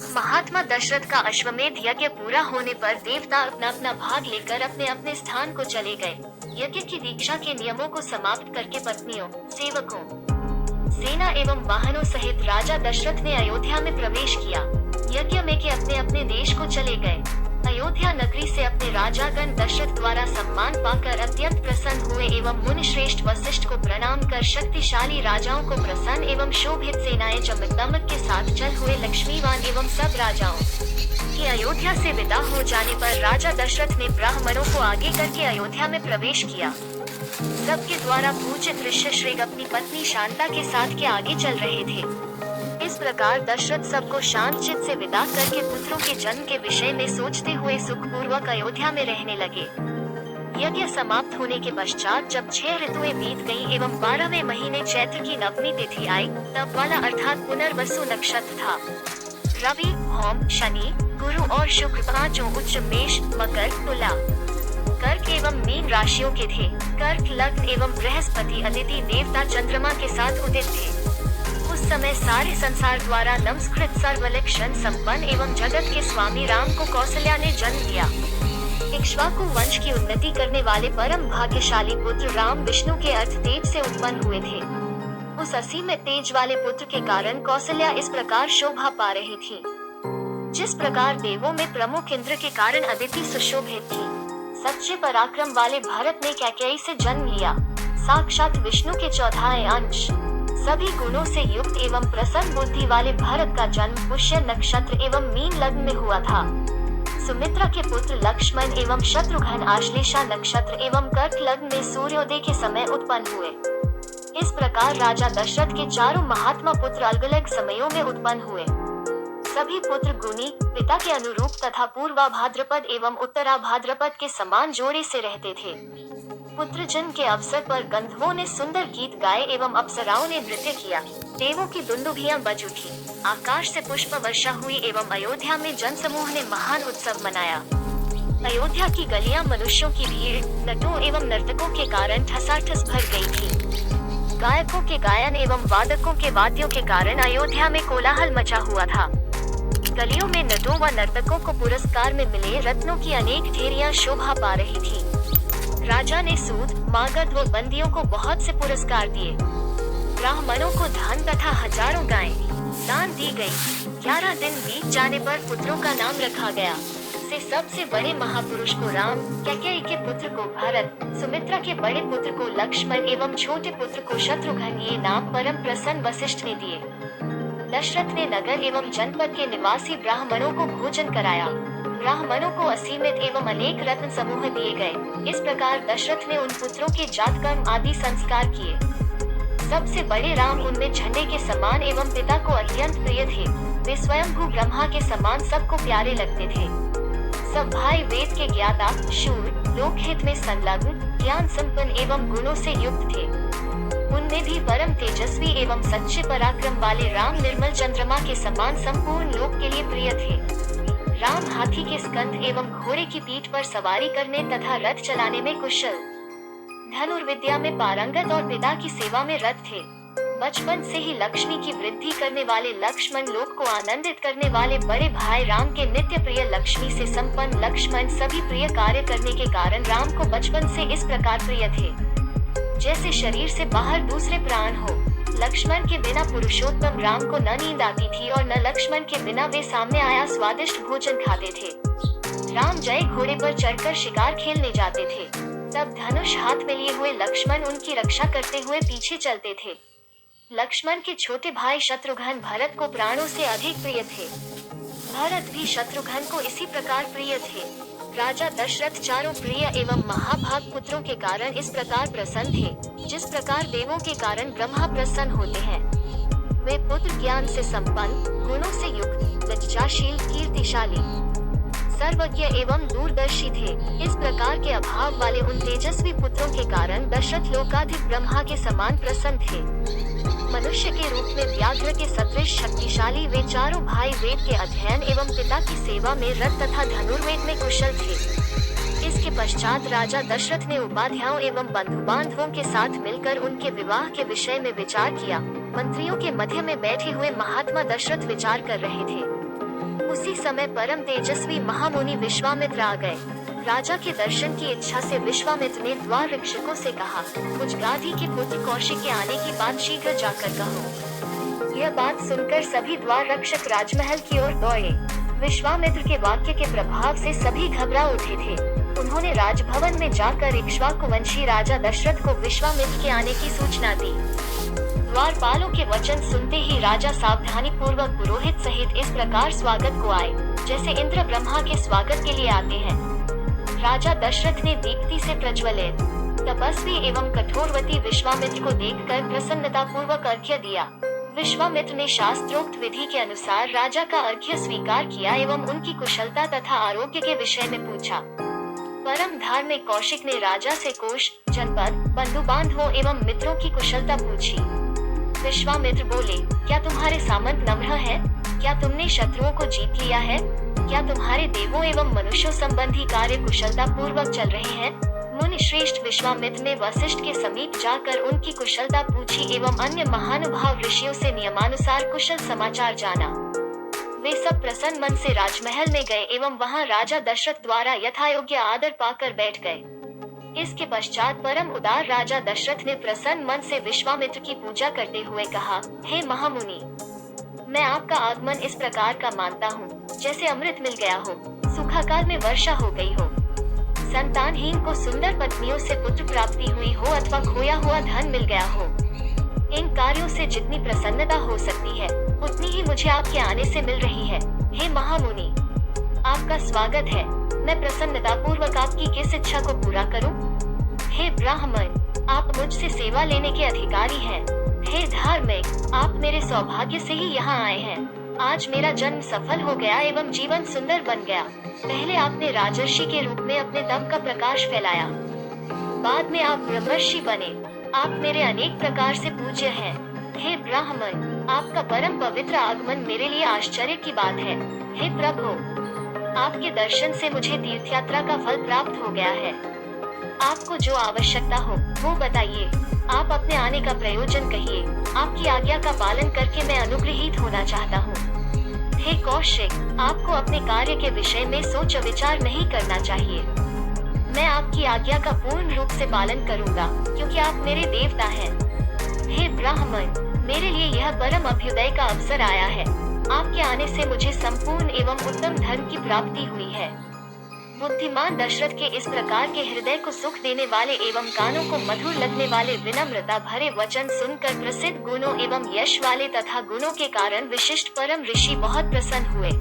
महात्मा दशरथ का अश्वमेध यज्ञ पूरा होने पर देवता अपना अपना भाग लेकर अपने अपने स्थान को चले गए। यज्ञ की दीक्षा के नियमों को समाप्त करके पत्नियों, सेवकों, सेना एवं वाहनों सहित राजा दशरथ ने अयोध्या में प्रवेश किया। यज्ञ में के अपने अपने देश को चले गए। अयोध्या नगरी से अपने राजागण दशरथ द्वारा सम्मान पाकर अत्यंत प्रसन्न हुए एवं मुनि श्रेष्ठ वशिष्ठ को प्रणाम कर शक्तिशाली राजाओं को प्रसन्न एवं शोभित सेनाएं चमक के साथ चल हुए लक्ष्मीवान एवं सब राजाओं के अयोध्या से विदा हो जाने पर राजा दशरथ ने ब्राह्मणों को आगे करके अयोध्या में प्रवेश किया। सबके द्वारा पूजित ऋष्यशृंग अपनी पत्नी शांता के साथ के आगे चल रहे थे। इस प्रकार दशरथ सबको शांत चित्त से विदा करके पुत्रों के जन्म के विषय में सोचते हुए सुखपूर्वक अयोध्या में रहने लगे। यज्ञ समाप्त होने के पश्चात जब 6 ऋतुएं बीत गईं एवं 12वें महीने चैत्र की नवमी तिथि आई, तब वाला अर्थात पुनर्वसु नक्षत्र था। रवि, भौम, शनि, गुरु और शुक्र पांचों उच्च मेष, मकर, तुला, कर्क एवं मीन राशियों के थे। कर्क लग्न एवं बृहस्पति अदिति देवता चंद्रमा के साथ उदित थे। उस समय सारे संसार द्वारा नमस्कृत सर्वलक्षण संपन्न एवं जगत के स्वामी राम को कौशल्या ने जन्म दिया। इक्ष्वाकु वंश की उन्नति करने वाले परम भाग्यशाली पुत्र राम विष्णु के अर्थ तेज से उत्पन्न हुए थे। उस असीम तेज वाले पुत्र के कारण कौशल्या इस प्रकार शोभा पा रही थी। जिस प्रकार देवों में प्रमुख इंद्र के कारण अदिति सुशोभित थी, सच्चे पराक्रम वाले भरत ने कैकेयी से जन्म लिया। साक्षात विष्णु के चौथाई अंश, सभी गुणों से युक्त एवं प्रसन्न बुद्धि वाले भरत का जन्म पुष्य नक्षत्र एवं मीन लग्न में हुआ था। सुमित्रा के पुत्र लक्ष्मण एवं शत्रुघ्न आश्लेषा नक्षत्र एवं कर्क लग्न में सूर्योदय के समय उत्पन्न हुए। इस प्रकार राजा दशरथ के चारों महात्मा पुत्र अलग अलग समयों में उत्पन्न हुए। सभी पुत्र गुणी, पिता के अनुरूप तथा पूर्वा भाद्रपद एवं उत्तरा भाद्रपद के समान जोड़े से रहते थे। पुत्र जन्म के अवसर पर गंधर्वों ने सुंदर गीत गाए एवं अप्सराओं ने नृत्य किया। देवों की दुंदुभियां बज उठी, आकाश से पुष्प वर्षा हुई एवं अयोध्या में जनसमूह ने महान उत्सव मनाया। अयोध्या की गलियां मनुष्यों की भीड़, नटों एवं नर्तकों के कारण ठसाठस भर गई थी। गायकों के गायन एवं वादकों के वाद्यों के कारण अयोध्या में कोलाहल मचा हुआ था। गलियों में नटों व नर्तकों को पुरस्कार में मिले रत्नों की अनेक ढेरियां शोभा पा रही थी। राजा ने सूद, मागध व बंदियों को बहुत से पुरस्कार दिए। ब्राह्मणों को धन तथा हजारों गायें दान दी गयी। 11 दिन बीत जाने पर पुत्रों का नाम रखा गया। से सबसे बड़े महापुरुष को राम, कैकेयी के पुत्र को भरत, सुमित्रा के बड़े पुत्र को लक्ष्मण एवं छोटे पुत्र को शत्रुघ्न ये नाम परम प्रसन्न वशिष्ठ ने दिए। दशरथ ने नगर एवं जनपद के निवासी ब्राह्मणों को भोजन कराया। ब्राह्मणों को असीमित एवं अनेक रत्न समूह दिए गए। इस प्रकार दशरथ ने उन पुत्रों के जातकर्म आदि संस्कार किए। सबसे बड़े राम उनमें झंडे के समान एवं पिता को अत्यंत प्रिय थे। वे स्वयंभू ब्रह्मा के समान सबको प्यारे लगते थे। सब भाई वेद के ज्ञाता, शूर, लोकहित में संलग्न, ज्ञान संपन्न एवं गुणों से युक्त थे। उनमें भी परम तेजस्वी एवं सच्चे पराक्रम वाले राम निर्मल चंद्रमा के समान संपूर्ण लोक के लिए प्रिय थे। राम हाथी के स्कंध एवं घोड़े की पीठ पर सवारी करने तथा रथ चलाने में कुशल, धनुर्विद्या में पारंगत और पिता की सेवा में रत थे। बचपन से ही लक्ष्मी की वृद्धि करने वाले लक्ष्मण, लोक को आनंदित करने वाले बड़े भाई राम के नित्य प्रिय, लक्ष्मी से संपन्न लक्ष्मण सभी प्रिय कार्य करने के कारण राम को बचपन से इस प्रकार प्रिय थे जैसे शरीर से बाहर दूसरे प्राण हो। लक्ष्मण के बिना पुरुषोत्तम राम को न नींद आती थी और न लक्ष्मण के बिना वे सामने आया स्वादिष्ट भोजन खाते थे। राम जय घोड़े पर चढ़कर शिकार खेलने जाते थे, तब धनुष हाथ में लिए हुए लक्ष्मण उनकी रक्षा करते हुए पीछे चलते थे। लक्ष्मण के छोटे भाई शत्रुघ्न भरत को प्राणों से अधिक प्रिय थे। भरत भी शत्रुघ्न को इसी प्रकार प्रिय थे। राजा दशरथ चारों प्रिय एवं महाभाग पुत्रों के कारण इस प्रकार प्रसन्न थे, जिस प्रकार देवों के कारण ब्रह्मा प्रसन्न होते हैं। वे पुत्र ज्ञान से संपन्न, गुणों से युक्त, लज्जाशील, कीर्तिशाली, सर्वज्ञ एवं दूरदर्शी थे। इस प्रकार के अभाव वाले उन तेजस्वी पुत्रों के कारण दशरथ लोकाधिक ब्रह्मा के समान प्रसन्न थे। मनुष्य के रूप में व्याघ्र के सदृश शक्तिशाली वे चारों भाई वेद के अध्ययन एवं पिता की सेवा में रत तथा धनुर्वेद में कुशल थे। इसके पश्चात राजा दशरथ ने उपाध्यायों एवं बंधु बांधवों के साथ मिलकर उनके विवाह के विषय में विचार किया। मंत्रियों के मध्य में बैठे हुए महात्मा दशरथ विचार कर रहे थे। उसी समय परम तेजस्वी महामुनि विश्वामित्र आ गए। राजा के दर्शन की इच्छा से विश्वामित्र ने द्वार रक्षकों से कहा, मुझ गाधी के पुत्र कौशिक के आने की बात शीघ्र जाकर कहो। यह बात सुनकर सभी द्वार रक्षक राजमहल की ओर दौड़े। विश्वामित्र के वाक्य के प्रभाव से सभी घबरा उठे थे। उन्होंने राजभवन में जाकर इक्ष्वाकुवंशी राजा दशरथ को विश्वामित्र के आने की सूचना दी। द्वारपालों के वचन सुनते ही राजा सावधानी पूर्वक पुरोहित सहित इस प्रकार स्वागत को आए, जैसे इंद्र ब्रह्मा के स्वागत के लिए आते हैं। राजा दशरथ ने दीप्ति से प्रज्वलित, तपस्वी एवं कठोरवती विश्वामित्र को देखकर प्रसन्नता पूर्वक अर्घ्य दिया। विश्वामित्र ने शास्त्रोक्त विधि के अनुसार राजा का अर्घ्य स्वीकार किया एवं उनकी कुशलता तथा आरोग्य के विषय में पूछा। परम धार्मिक कौशिक ने राजा से कोश, जनपद, बंधु बांधवों एवं मित्रों की कुशलता पूछी। विश्वामित्र बोले, क्या तुम्हारे सामंत नम्र हैं? क्या तुमने शत्रुओं को जीत लिया है? क्या तुम्हारे देवों एवं मनुष्यों संबंधी कार्य कुशलता पूर्वक चल रहे हैं? मुनि श्रेष्ठ विश्वामित्र ने वशिष्ठ के समीप जाकर उनकी कुशलता पूछी एवं अन्य महानुभाव ऋषियों से नियमानुसार कुशल समाचार जाना। वे सब प्रसन्न मन से राजमहल में गए एवं वहां राजा दशरथ द्वारा यथायोग्य आदर पाकर बैठ गए। इसके पश्चात परम उदार राजा दशरथ ने प्रसन्न मन से विश्वामित्र की पूजा करते हुए कहा, हे महामुनि, मैं आपका आगमन इस प्रकार का मानता हूँ, जैसे अमृत मिल गया हो, सूखा काल में वर्षा हो गई हो, संतानहीन को सुंदर पत्नियों से पुत्र प्राप्ति हुई हो अथवा खोया हुआ धन मिल गया हो। इन कार्यों से जितनी प्रसन्नता हो सकती है, उतनी ही मुझे आपके आने से मिल रही है। हे महामुनि, आपका स्वागत है। मैं प्रसन्नता पूर्वक आपकी किस इच्छा को पूरा करूं? हे ब्राह्मण, आप मुझसे सेवा लेने के अधिकारी हैं। हे धार्मिक, आप मेरे सौभाग्य से ही यहाँ आए हैं। आज मेरा जन्म सफल हो गया एवं जीवन सुंदर बन गया। पहले आपने राजर्षि के रूप में अपने दम का प्रकाश फैलाया, बाद में आप ब्रह्मर्षि बने। आप मेरे अनेक प्रकार से पूज्य हैं। हे ब्राह्मण, आपका परम पवित्र आगमन मेरे लिए आश्चर्य की बात है। हे प्रभु, आपके दर्शन से मुझे तीर्थ यात्रा का फल प्राप्त हो गया है। आपको जो आवश्यकता हो वो बताइए। आप अपने आने का प्रयोजन कहिए। आपकी आज्ञा का पालन करके मैं अनुग्रहित होना चाहता हूँ। हे कौशिक, आपको अपने कार्य के विषय में सोच विचार नहीं करना चाहिए। मैं आपकी आज्ञा का पूर्ण रूप से पालन करूँगा, क्योंकि आप मेरे देवता हैं। हे ब्राह्मण, मेरे लिए यह परम अभ्युदय का अवसर आया है। आपके आने से मुझे संपूर्ण एवं उत्तम धर्म की प्राप्ति हुई है। बुद्धिमान दशरथ के इस प्रकार के हृदय को सुख देने वाले एवं कानों को मधुर लगने वाले विनम्रता भरे वचन सुनकर प्रसिद्ध गुणों एवं यश वाले तथा गुणों के कारण विशिष्ट परम ऋषि बहुत प्रसन्न हुए।